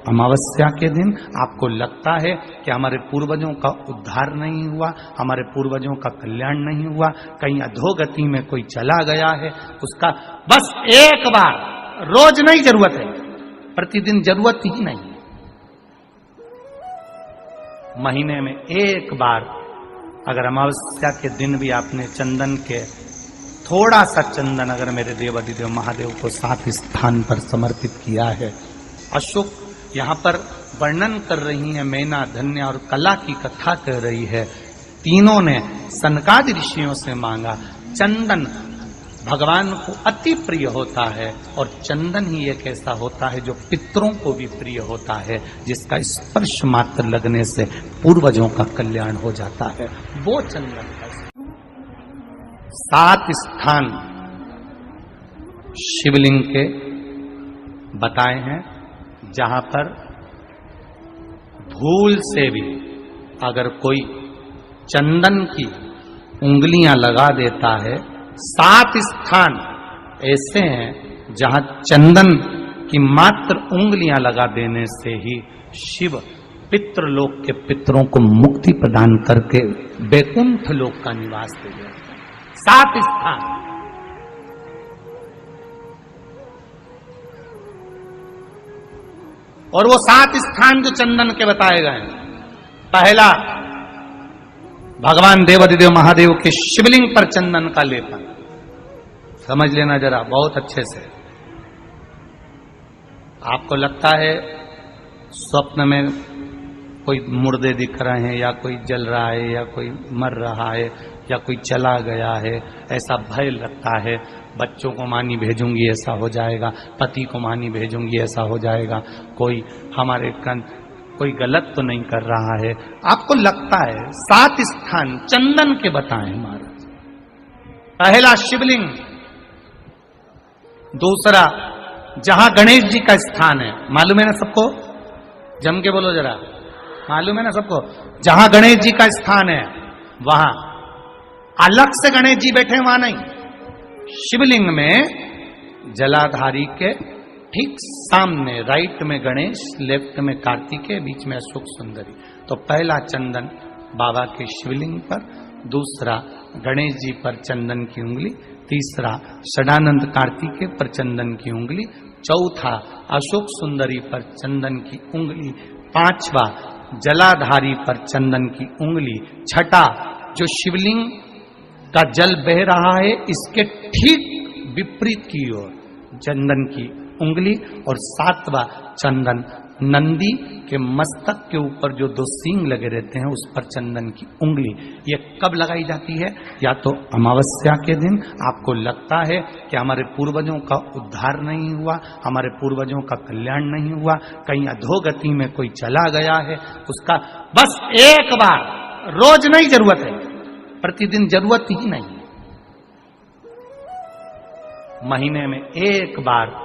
अमावस्या के दिन आपको लगता है कि हमारे पूर्वजों का उद्धार नहीं हुआ, हमारे पूर्वजों का कल्याण नहीं हुआ, कहीं अधोगति में कोई चला गया है, उसका बस एक बार, रोज नहीं जरूरत है, प्रतिदिन जरूरत ही नहीं, महीने में एक बार अगर अमावस्या के दिन भी आपने चंदन के थोड़ा सा चंदन अगर मेरे देवाधिदेव महादेव को 7 स्थान पर समर्पित किया है। अशोक यहाँ पर वर्णन कर रही है, मैना, धन्य और कला की कथा कर रही है। तीनों ने सनकादि ऋषियों से मांगा। चंदन भगवान को अति प्रिय होता है और चंदन ही एक ऐसा होता है जो पितरों को भी प्रिय होता है, जिसका स्पर्श मात्र लगने से पूर्वजों का कल्याण हो जाता है। वो चंदन का 7 स्थान शिवलिंग के बताए हैं, जहां पर भूल से भी अगर कोई चंदन की उंगलियां लगा देता है, 7 स्थान ऐसे हैं जहां चंदन की मात्र उंगलियां लगा देने से ही शिव पितृलोक के पितरों को मुक्ति प्रदान करके वैकुंठ लोक का निवास दे देते हैं। 7 स्थान। और वो 7 स्थान जो चंदन के बताए गए हैं, पहला भगवान देवाधिदेव महादेव के शिवलिंग पर चंदन का लेपन। समझ लेना जरा बहुत अच्छे से। आपको लगता है स्वप्न में कोई मुर्दे दिख रहे हैं, या कोई जल रहा है, या कोई मर रहा है, या कोई चला गया है, ऐसा भय लगता है। बच्चों को मानी भेजूंगी ऐसा हो जाएगा, पति को मानी भेजूंगी ऐसा हो जाएगा, कोई हमारे कोई गलत तो नहीं कर रहा है, आपको लगता है। 7 स्थान चंदन के बताएं महाराज। पहला शिवलिंग, दूसरा जहां गणेश जी का स्थान है, मालूम है ना सबको, जम के बोलो जरा, मालूम है ना सबको, जहां गणेश जी का स्थान है वहां अलग से गणेश जी बैठे, वहां नहीं। शिवलिंग में जलाधारी के ठीक सामने राइट में गणेश, लेफ्ट में कार्तिकेय, बीच में अशोक सुंदरी। तो पहला चंदन बाबा के शिवलिंग पर, दूसरा गणेश जी पर चंदन की उंगली, तीसरा षडानंद कार्तिकेय पर चंदन की उंगली, चौथा अशोक सुंदरी पर चंदन की उंगली, पांचवा जलाधारी पर चंदन की उंगली, छठा जो शिवलिंग का जल बह रहा है इसके ठीक विपरीत की ओर चंदन की उंगली, और 7वां चंदन नंदी के मस्तक के ऊपर जो 2 सींग लगे रहते हैं उस पर चंदन की उंगली। ये कब लगाई जाती है? या तो अमावस्या के दिन आपको लगता है कि हमारे पूर्वजों का उद्धार नहीं हुआ, हमारे पूर्वजों का कल्याण नहीं हुआ, कहीं अधोगति में कोई चला गया है, उसका बस एक बार, रोज नहीं जरूरत है, प्रतिदिन जरूरत ही नहीं, महीने में एक बार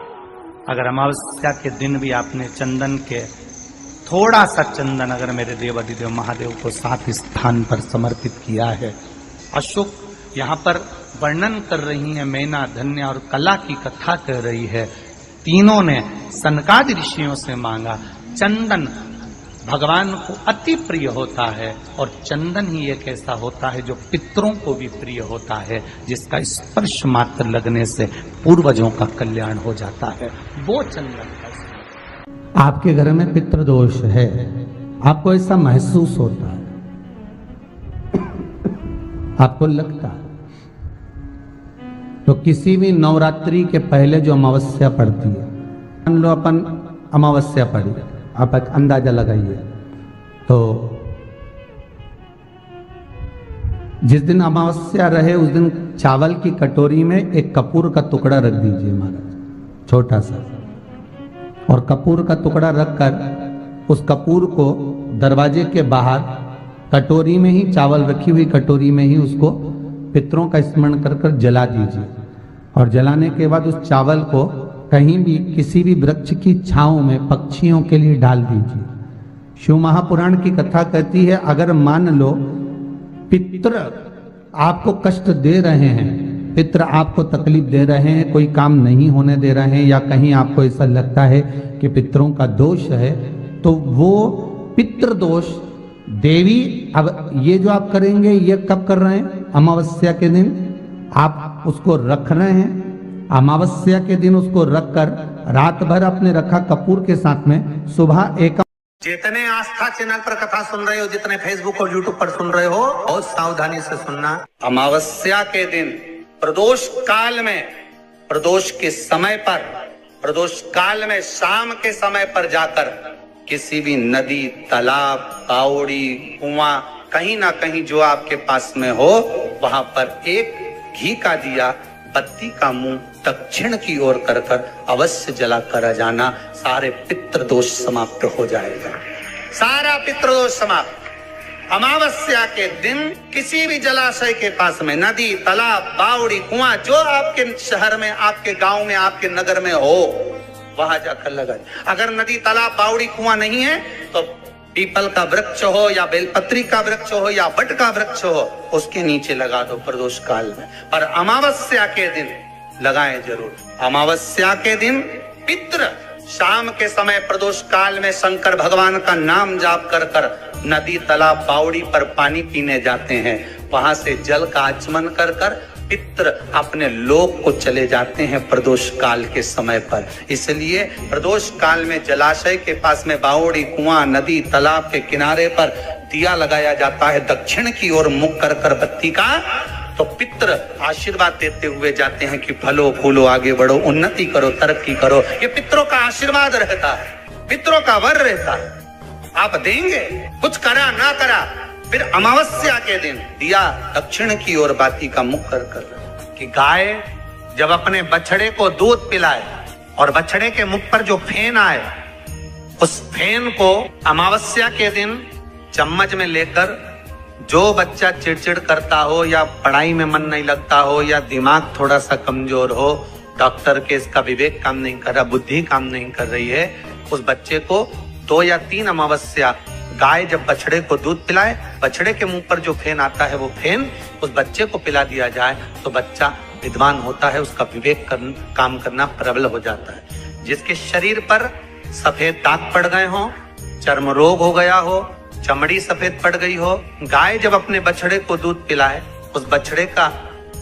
अगर अमावस्या के दिन भी आपने चंदन के थोड़ा सा चंदन अगर मेरे देवाधिदेव महादेव को 7 स्थान पर समर्पित किया है। अशोक यहाँ पर वर्णन कर रही है, मैना, धन्य और कला की कथा कर रही है। तीनों ने सनकादि ऋषियों से मांगा। चंदन भगवान को अति प्रिय होता है और चंदन ही एक ऐसा होता है जो पितरों को भी प्रिय होता है, जिसका स्पर्श मात्र लगने से पूर्वजों का कल्याण हो जाता है। वो चंदन का। आपके घर में पितृदोष है, आपको ऐसा महसूस होता है, आपको लगता है, तो किसी भी नवरात्रि के पहले जो अमावस्या पड़ती है, मान लो अपन अमावस्या पड़ी, आप एक अंदाजा लगाइए, तो जिस दिन अमावस्या रहे उस दिन चावल की कटोरी में एक कपूर का टुकड़ा रख दीजिए महाराज, छोटा सा, और कपूर का टुकड़ा रखकर उस कपूर को दरवाजे के बाहर कटोरी में ही, चावल रखी हुई कटोरी में ही उसको पितरों का स्मरण कर कर जला दीजिए। और जलाने के बाद उस चावल को कहीं भी किसी भी वृक्ष की छांव में पक्षियों के लिए डाल दीजिए। शिव महापुराण की कथा कहती है, अगर मान लो पितृ आपको कष्ट दे रहे हैं, पितृ आपको तकलीफ दे रहे हैं, कोई काम नहीं होने दे रहे हैं, या कहीं आपको ऐसा लगता है कि पितरों का दोष है, तो वो पितृदोष देवी, अब ये जो आप करेंगे ये कब कर रहे हैं? अमावस्या के दिन आप उसको रख रहे हैं। अमावस्या के दिन उसको रखकर रात भर आपने रखा कपूर के साथ में, सुबह एक जितने आस्था चैनल पर कथा सुन रहे हो, जितने फेसबुक और यूट्यूब पर सुन रहे हो, बहुत सावधानी से सुनना। अमावस्या के दिन प्रदोष काल में, प्रदोष के समय पर, प्रदोष काल में शाम के समय पर जाकर किसी भी नदी, तालाब, बावड़ी, कुआं, कहीं ना कहीं जो आपके पास में हो, वहां पर एक घी का दिया, बत्ती का मुंह दक्षिण की ओर कर अवश्य जला कर जाना। सारे पितृदोष समाप्त हो जाएगा, सारा पितृदोष समाप्त। अमावस्या के दिन किसी भी जलाशय के पास में, नदी, तालाब, बावड़ी, कुआं, जो आपके शहर में, आपके गांव में, आपके नगर में हो, वहां जाकर लगा। अगर नदी, तालाब, बावड़ी, कुआं नहीं है तो पीपल का वृक्ष हो या बेलपत्री का वृक्ष हो या बट का वृक्ष हो, उसके नीचे लगा दो प्रदोष काल में। पर अमावस्या के दिन लगाएं जरूर। अमावस्या के दिन पितृ शाम के समय प्रदोष काल में शंकर भगवान का नाम जाप कर कर नदी, तालाब, बावड़ी पर पानी पीने जाते हैं। वहां से जल का आचमन कर कर पितृ अपने लोक को चले जाते हैं प्रदोष काल के समय पर। इसलिए प्रदोष काल में जलाशय के पास में, बावड़ी, कुआं, नदी, तालाब के किनारे पर दिया लगाया जाता है दक्षिण की ओर मुख कर कर बत्ती का। तो पितृ आशीर्वाद देते हुए जाते हैं कि फलो फूलो, आगे बढ़ो, उन्नति करो, तरक्की करो। ये पितरों का आशीर्वाद रहता है, पितरों का वर रहता है। आप देंगे, कुछ करा ना करा, फिर अमावस्या के दिन दिया दक्षिण की ओर बाती का मुख कर कर कि गाय जब अपने बछड़े को दूध पिलाए और बछड़े के मुख पर जो फेन आए, उस फेन को अमावस्या के दिन चम्मच में लेकर, जो बच्चा चिड़चिड़ करता हो या पढ़ाई में मन नहीं लगता हो या दिमाग थोड़ा सा कमजोर हो, डॉक्टर के इसका विवेक काम नहीं कर रहा, बुद्धि काम नहीं कर रही है, उस बच्चे को 2 या 3 अमावस्या गाय जब बछड़े को दूध पिलाए, बछड़े के मुंह पर जो फेन आता है वो फेन उस बच्चे को पिला दिया जाए तो बच्चा विद्वान होता है, उसका विवेक काम करना प्रबल हो जाता है। जिसके शरीर पर सफेद दाग पड़ गए हो, चर्म रोग हो गया हो, चमड़ी सफेद पड़ गई हो, गाय जब अपने बछड़े को दूध पिलाए, उस बछड़े का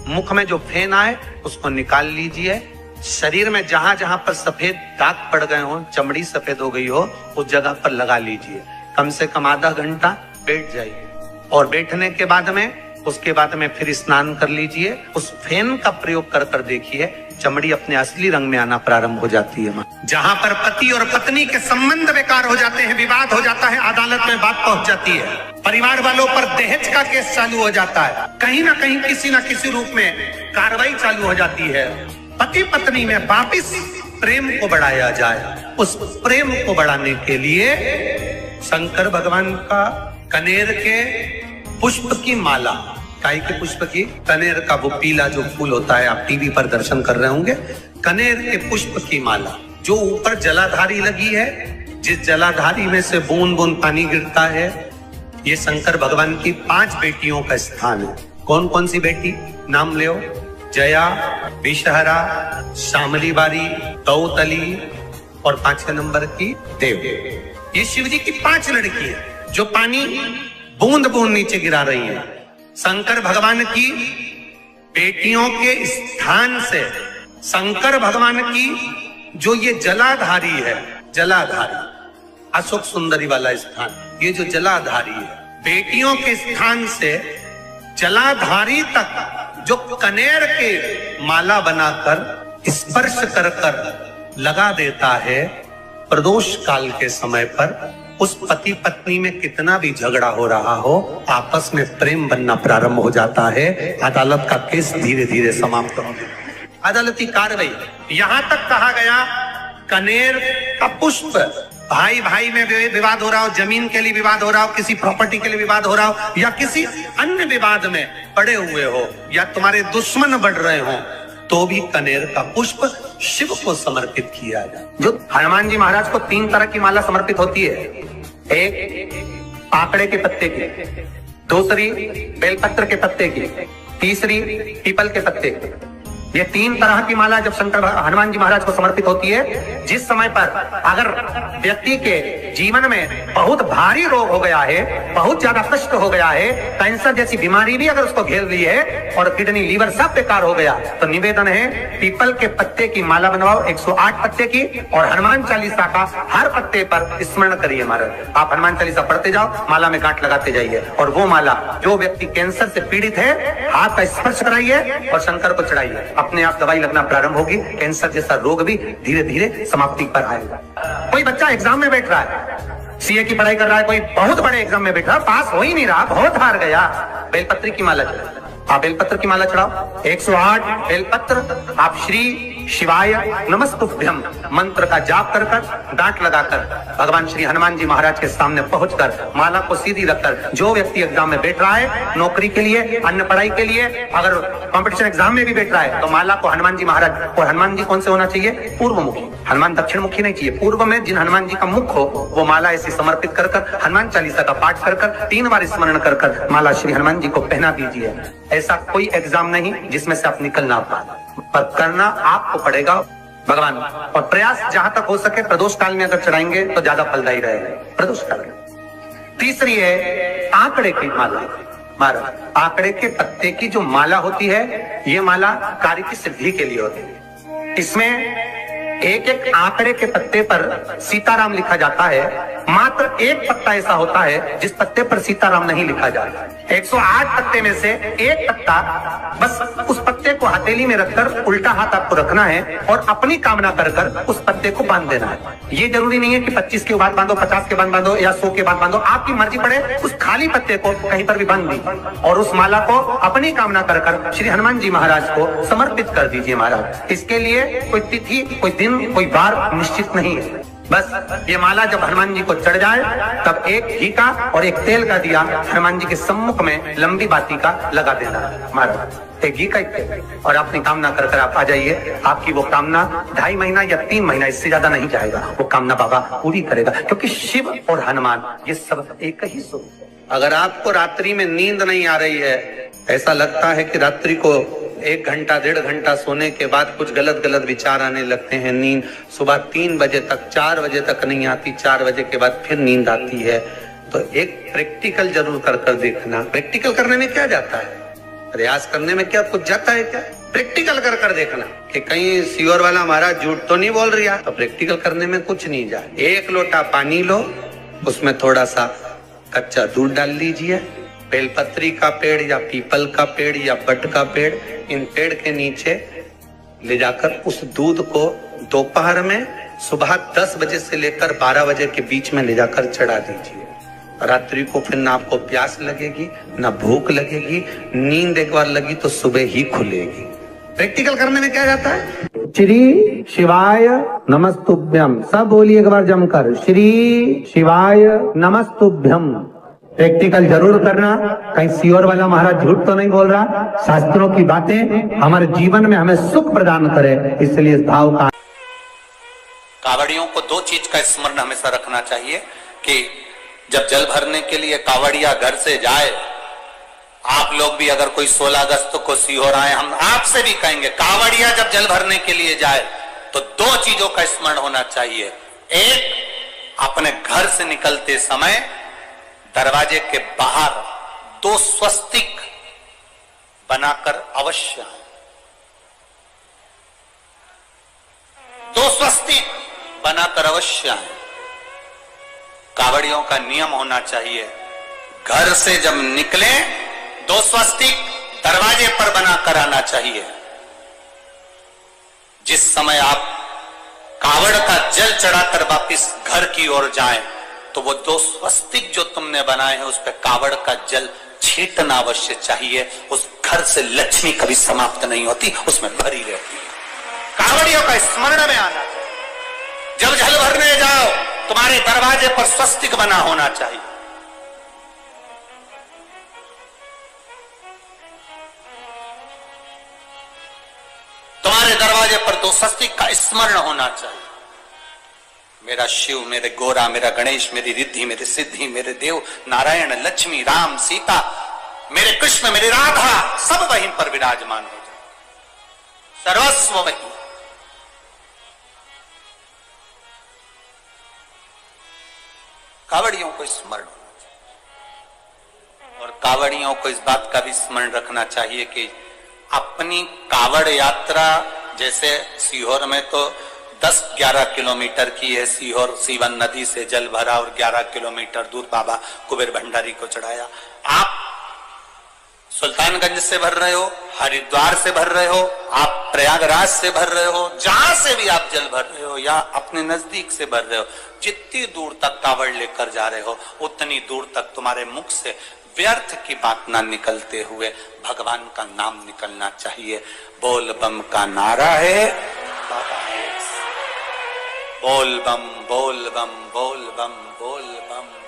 मुख में जो फेन आए उसको निकाल लीजिए। शरीर में जहां जहां पर सफेद दाग पड़ गए हो, चमड़ी सफेद हो गई हो, उस जगह पर लगा लीजिए। कम से कम आधा घंटा बैठ जाइए और बैठने के बाद में, उसके बाद में फिर स्नान कर लीजिए। उस फेन का प्रयोग कर कर देखिए, चमड़ी अपने असली रंग में आना प्रारंभ हो जाती है। जहां पर पति और पत्नी के संबंध बेकार हो जाते हैं, विवाद हो जाता है, अदालत में बात पहुंच जाती है, परिवार वालों पर दहेज का केस चालू हो जाता है, कहीं ना कहीं किसी ना किसी रूप में कार्रवाई चालू हो जाती है, पति पत्नी में वापिस प्रेम को बढ़ाया जाए। उस प्रेम को बढ़ाने के लिए शंकर भगवान का कनेर के पुष्प की माला, काय के पुष्प की, कनेर का वो पीला जो फूल होता है, आप टीवी पर दर्शन कर रहे होंगे, कनेर के पुष्प की माला जो ऊपर जलाधारी लगी है, जिस जलाधारी में से बूंद बूंद पानी गिरता है, ये शंकर भगवान की 5 बेटियों का स्थान है। कौन कौन सी बेटी नाम ले? जया, विषहरा, श्यामली बारी, तौतली और 5वें नंबर की देव। ये शिव जी की 5 लड़की है जो पानी बूंद बूंद नीचे गिरा रही है। शंकर भगवान की बेटियों के स्थान से शंकर भगवान की जो ये जलाधारी है, जलाधारी अशोक सुंदरी वाला स्थान, ये जो जलाधारी है, बेटियों के स्थान से जलाधारी तक जो कनेर के माला बनाकर स्पर्श कर कर लगा देता है, प्रदोष काल के समय पर उस पति पत्नी में कितना भी झगड़ा हो रहा हो, आपस में प्रेम बनना प्रारंभ हो जाता है। अदालत का केस धीरे धीरे समाप्त हो गया, अदालती कार्रवाई। यहां तक कहा गया कनेर का पुष्प, भाई भाई में विवाद हो रहा हो, जमीन के लिए विवाद हो रहा हो, किसी प्रॉपर्टी के लिए विवाद हो रहा हो, या किसी अन्य विवाद में पड़े हुए हो, या तुम्हारे दुश्मन बढ़ रहे हो, तो भी कनेर का पुष्प शिव को समर्पित किया जाए। जो हनुमान जी महाराज को 3 तरह की माला समर्पित होती है, एक आकड़े के पत्ते की, दूसरी बेलपत्र के पत्ते की, तीसरी पीपल के पत्ते की। ये 3 तरह की माला जब शंकर हनुमान जी महाराज को समर्पित होती है, जिस समय पर अगर व्यक्ति के जीवन में बहुत भारी रोग हो गया है, बहुत ज्यादा कष्ट हो गया है, कैंसर जैसी बीमारी भी अगर उसको घेर ली है और किडनी लीवर सब बेकार हो गया, तो निवेदन है पीपल के पत्ते की माला बनवाओ 108 पत्ते की, और हनुमान चालीसा का हर पत्ते पर स्मरण करिए महाराज। आप हनुमान चालीसा पढ़ते जाओ, माला में गांठ लगाते जाइए, और वो माला जो व्यक्ति कैंसर से पीड़ित है हाथ का स्पर्श कराइए और शंकर को चढ़ाइए, अपने आप दवाई लगना प्रारंभ होगी। कैंसर जैसा रोग भी धीरे धीरे समाप्ति पर आएगा। कोई बच्चा एग्जाम में बैठ रहा है, सीए की पढ़ाई कर रहा है, कोई बहुत बड़े एग्जाम में बैठा, पास हो ही नहीं रहा, बहुत हार गया, बेलपत्री की माला चढ़ाओ। आप बेलपत्र की माला चढ़ाओ, 108 बेलपत्र, आप श्री शिवाय नमस्तुभ्यम मंत्र का जाप कर कर गांठ लगाकर भगवान श्री हनुमान जी महाराज के सामने पहुंचकर माला को सीधी रखकर, जो व्यक्ति एग्जाम में बैठ रहा है, नौकरी के लिए, अन्य पढ़ाई के लिए, अगर कंपटीशन एग्जाम में भी बैठ रहा है, तो माला को हनुमान जी महाराज, और हनुमान जी कौन से होना चाहिए? पूर्व मुखी। हनुमान दक्षिण मुखी नहीं चाहिए, पूर्व में जिन हनुमान जी का मुख हो वो माला ऐसी समर्पित कर कर हनुमान चालीसा का पाठ कर कर 3 बार स्मरण कर कर माला श्री हनुमान जी को पहना दीजिए। ऐसा कोई एग्जाम नहीं जिसमें से आप निकल ना पाए, पर करना आपको पड़ेगा भगवान, और प्रयास जहां तक हो सके प्रदोष काल में अगर चढ़ाएंगे तो ज्यादा फलदायी रहेगा, प्रदोष काल में। तीसरी है आंकड़े की माला। महाराज, आंकड़े के पत्ते की जो माला होती है, ये माला कार्य की सिद्धि के लिए होती है। इसमें एक एक आंकड़े के पत्ते पर सीताराम लिखा जाता है, मात्र एक पत्ता ऐसा होता है जिस पत्ते पर सीताराम नहीं लिखा जाता। 108 पत्ते में से एक पत्ता, बस उस पत्ते को हथेली में रखकर उल्टा हाथ आपको रखना है और अपनी कामना कर कर उस पत्ते को बांध देना है। ये जरूरी नहीं है कि 25 के बाद बांधो, 50 के बाद बांधो या 100 के बाद बांधो, आपकी मर्जी पड़े। उस खाली पत्ते को कहीं पर भी बांध दी और उस माला को अपनी कामना कर कर श्री हनुमान जी महाराज को समर्पित कर दीजिए महाराज। इसके लिए कोई तिथि, कोई दिन, कोई बार निश्चित नहीं है। बस ये माला जब हनुमान जी को चढ़ जाए तब एक घी का और एक तेल का दिया हनुमान जी के सम्मुख में लंबी बाती का लगा देना महाराज, एक घी का एक तेल, और अपनी कामना कर कर आप आ जाइए। आपकी वो कामना 2.5 महीना या 3 महीना इससे ज्यादा नहीं जाएगा, वो कामना बाबा पूरी करेगा, क्योंकि शिव और हनुमान ये सब एक ही स्वरूप है। अगर आपको रात्रि में नींद नहीं आ रही है, ऐसा लगता है कि रात्रि को 1 घंटा 1.5 घंटा सोने के बाद कुछ गलत गलत विचार आने लगते हैं, नींद सुबह 3 बजे तक 4 बजे तक नहीं आती, 4 बजे के बाद फिर नींद आती है, तो एक प्रैक्टिकल जरूर कर कर देखना। प्रैक्टिकल करने में क्या जाता है, प्रयास करने में क्या कुछ जाता है क्या? प्रैक्टिकल कर कर देखना कि कहीं सीओर वाला महाराज झूठ तो नहीं बोल रहा, तो प्रैक्टिकल करने में कुछ नहीं जाए। 1 लोटा पानी लो, उसमें थोड़ा सा कच्चा दूध डाल लीजिए, बेलपत्री का पेड़ या पीपल का पेड़ या बट का पेड़, इन पेड़ के नीचे ले जाकर उस दूध को दोपहर में सुबह 10 बजे से लेकर 12 बजे के बीच में ले जाकर चढ़ा दीजिए। रात्रि को फिर ना आपको प्यास लगेगी, ना भूख लगेगी, नींद एक बार लगी तो सुबह ही खुलेगी। प्रैक्टिकल करने में क्या जाता है? श्री शिवाय नमस्तुभ्यम, सब बोलिए एक बार जमकर, श्री शिवाय नमस्तुभ्यम। प्रैक्टिकल जरूर करना, कहीं सीओर वाला महाराज झूठ तो नहीं बोल रहा। शास्त्रों की बातें हमारे जीवन में हमें सुख प्रदान करे, इसलिए इस भाव का। कावड़ियों को 2 चीज का स्मरण हमेशा रखना चाहिए कि जब जल भरने के लिए कावड़िया घर से जाए, आप लोग भी अगर कोई 16 अगस्त को सीहोर आए, हम आपसे भी कहेंगे कावड़िया जब जल भरने के लिए जाए तो 2 चीजों का स्मरण होना चाहिए। एक, अपने घर से निकलते समय दरवाजे के बाहर 2 स्वस्तिक बनाकर अवश्य आए, 2 स्वस्तिक बनाकर अवश्य आए। कावड़ियों का नियम होना चाहिए, घर से जब निकले 2 स्वस्तिक दरवाजे पर बनाकर आना चाहिए। जिस समय आप कावड़ का जल चढ़ाकर वापिस घर की ओर जाएं, तो वो 2 स्वस्तिक जो तुमने बनाए हैं उस पर कावड़ का जल छींटना अवश्य चाहिए। उस घर से लक्ष्मी कभी समाप्त नहीं होती, उसमें भरी रहती है। कावड़ियों का स्मरण में आना चाहिए। जब जल भरने जाओ, तुम्हारे दरवाजे पर स्वस्तिक बना होना चाहिए। तुम्हारे दरवाजे पर 2 स्वस्तिक का स्मरण होना चाहिए। मेरा शिव, मेरे गोरा, मेरा गणेश, मेरी रिद्धि, मेरी सिद्धि, मेरे देव नारायण, लक्ष्मी, राम, सीता, मेरे कृष्ण, मेरी राधा, सब वहीं पर विराजमान हो जाए। सर्वस्व वही। कावड़ियों को स्मरण होना चाहिए और कावड़ियों को इस बात का भी स्मरण रखना चाहिए कि अपनी कावड़ यात्रा, जैसे सीहोर में तो 10-11 किलोमीटर की है, सीहोर सीवन नदी से जल भरा और 11 किलोमीटर दूर बाबा कुबेर भंडारी को चढ़ाया। आप सुल्तानगंज से भर रहे हो, हरिद्वार से भर रहे हो, आप प्रयागराज से भर रहे हो, जहां से भी आप जल भर रहे हो या अपने नजदीक से भर रहे हो, जितनी दूर तक कावड़ लेकर जा रहे हो उतनी दूर तक तुम्हारे मुख से व्यर्थ की बात ना निकलते हुए भगवान का नाम निकलना चाहिए। बोल बम का नारा है, बोल बम बोल बम बोल बम बोल बम।